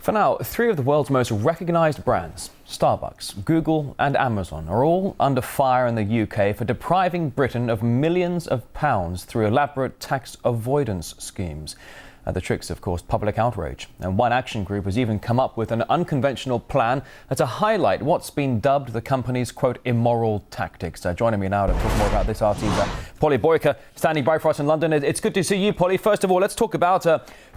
For now, three of the world's most recognised brands, Starbucks, Google and Amazon, are all under fire in the UK for depriving Britain of millions of pounds through elaborate tax avoidance schemes. The tricks have caused public outrage, and one action group has even come up with an unconventional plan to highlight what's been dubbed the company's, quote, immoral tactics. Joining me now to talk more about this, our team's Polly Boyker, standing by for us in London. It's good to see you, Polly. First of all, let's talk about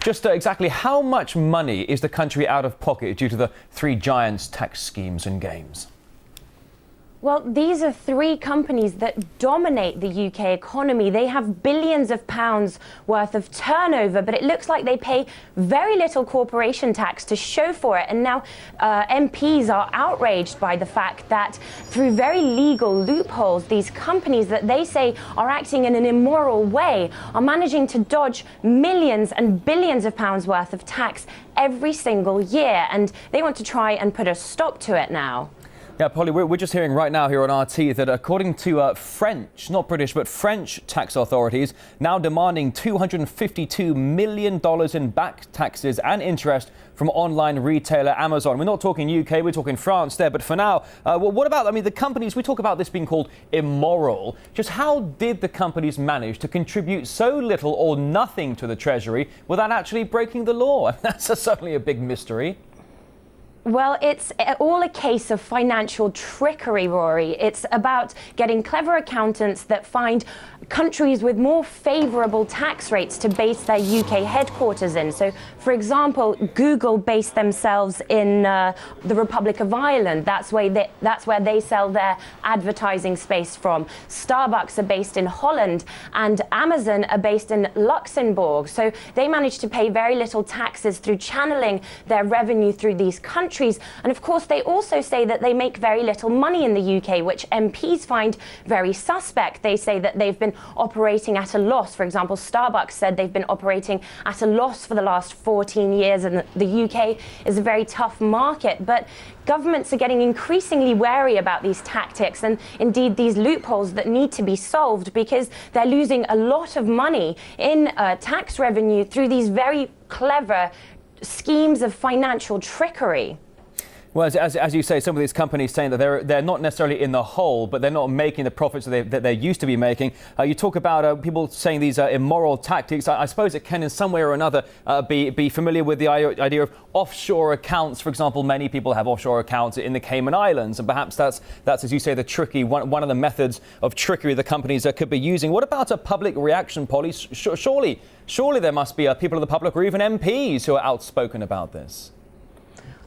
exactly how much money is the country out of pocket due to the three giants' tax schemes and games. Well, these are three companies that dominate the UK economy. They have billions of pounds worth of turnover, but it looks like they pay very little corporation tax to show for it. And now MPs are outraged by the fact that through very legal loopholes, these companies that they say are acting in an immoral way are managing to dodge millions and billions of pounds worth of tax every single year. And they want to try and put a stop to it now. Yeah, Polly, we're just hearing right now here on RT that according to French, not British, but French tax authorities, now demanding $252 million in back taxes and interest from online retailer Amazon. We're not talking UK, we're talking France there. But for now, what about, the companies, we talk about this being called immoral. Just how did the companies manage to contribute so little or nothing to the Treasury without actually breaking the law? That's certainly a big mystery. Well, it's all a case of financial trickery, Rory. It's about getting clever accountants that find countries with more favourable tax rates to base their UK headquarters in. So, for example, Google based themselves in the Republic of Ireland. That's where they sell their advertising space from. Starbucks are based in Holland, and Amazon are based in Luxembourg. So they manage to pay very little taxes through channeling their revenue through these countries. And of course, they also say that they make very little money in the UK, which MPs find very suspect. They say that they've been operating at a loss. For example, Starbucks said they've been operating at a loss for the last 14 years, and the UK is a very tough market. But governments are getting increasingly wary about these tactics and indeed these loopholes that need to be solved, because they're losing a lot of money in tax revenue through these very clever schemes of financial trickery. Well, as you say, some of these companies saying that they're not necessarily in the hole, but they're not making the profits that they used to be making. You talk about people saying these are immoral tactics. I suppose it can, in some way or another, be familiar with the idea of offshore accounts. For example, many people have offshore accounts in the Cayman Islands, and perhaps that's as you say, the tricky one of the methods of trickery the companies could be using. What about a public reaction, Polly? Surely there must be people of the public or even MPs who are outspoken about this.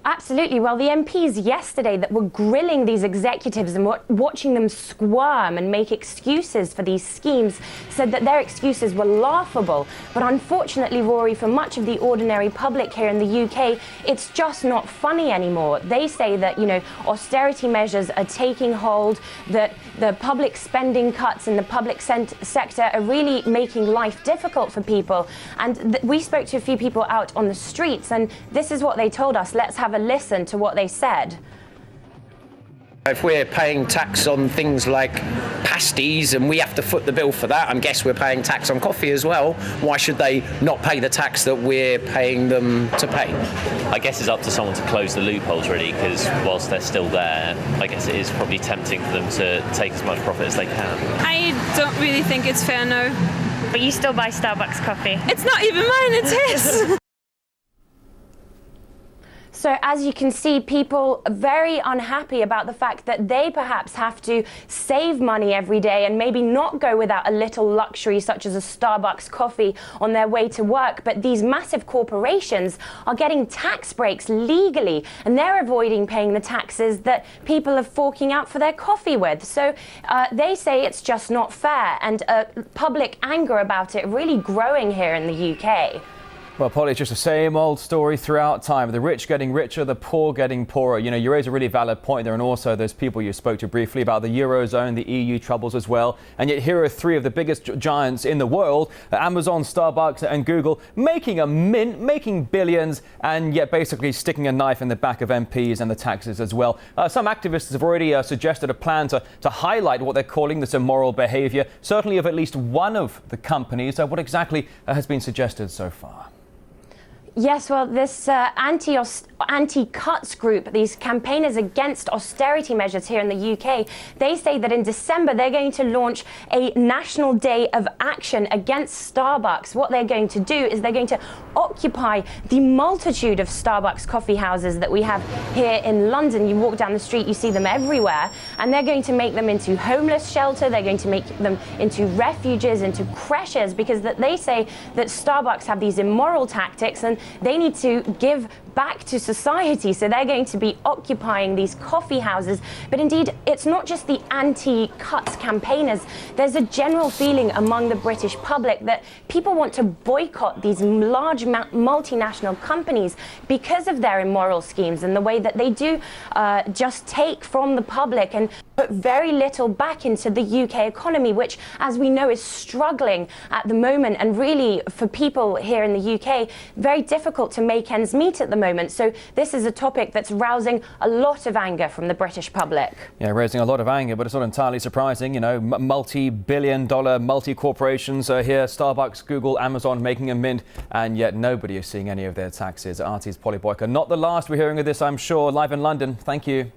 Absolutely. Well, the MPs yesterday that were grilling these executives and watching them squirm and make excuses for these schemes said that their excuses were laughable. But unfortunately, Rory, for much of the ordinary public here in the UK, it's just not funny anymore. They say that, austerity measures are taking hold, that the public spending cuts in the public sector are really making life difficult for people. And we spoke to a few people out on the streets, and this is what they told us. Let's have a listen to what they said. If we're paying tax on things like pasties and we have to foot the bill for that, I guess we're paying tax on coffee as well. Why should they not pay the tax that we're paying them to pay? I guess it's up to someone to close the loopholes, really, because whilst they're still there, I guess it is probably tempting for them to take as much profit as they can. I don't really think it's fair, no. But you still buy Starbucks coffee? It's not even mine, it's his! So as you can see, people are very unhappy about the fact that they perhaps have to save money every day and maybe not go without a little luxury such as a Starbucks coffee on their way to work. But these massive corporations are getting tax breaks legally, and they're avoiding paying the taxes that people are forking out for their coffee with. So they say it's just not fair, and public anger about it really growing here in the UK. Well, Polly, it's just the same old story throughout time. The rich getting richer, the poor getting poorer. You raise a really valid point there. And also those people you spoke to briefly about the Eurozone, the EU troubles as well. And yet here are three of the biggest giants in the world, Amazon, Starbucks and Google, making a mint, making billions, and yet basically sticking a knife in the back of MPs and the taxes as well. Some activists have already suggested a plan to highlight what they're calling this immoral behaviour, certainly of at least one of the companies. What exactly has been suggested so far? Yes, well, this anti-cuts group, these campaigners against austerity measures here in the UK, they say that in December they're going to launch a national day of action against Starbucks. What they're going to do is they're going to occupy the multitude of Starbucks coffee houses that we have here in London. You walk down the street, you see them everywhere, and they're going to make them into homeless shelter. They're going to make them into refuges, into creches, because they say that Starbucks have these immoral tactics and they need to give back to society. So they're going to be occupying these coffee houses. But indeed, it's not just the anti-cuts campaigners. There's a general feeling among the British public that people want to boycott these large multinational companies because of their immoral schemes and the way that they do just take from the public and put very little back into the UK economy, which, as we know, is struggling at the moment, and really for people here in the UK, very difficult to make ends meet at the moment. So this is a topic that's rousing a lot of anger from the British public. Yeah, raising a lot of anger, but it's not entirely surprising. You know, multi-billion-dollar multi-corporations are here, Starbucks, Google, Amazon making a mint, and yet nobody is seeing any of their taxes. RT's Polly Boyker, not the last we're hearing of this, I'm sure. Live in London, thank you.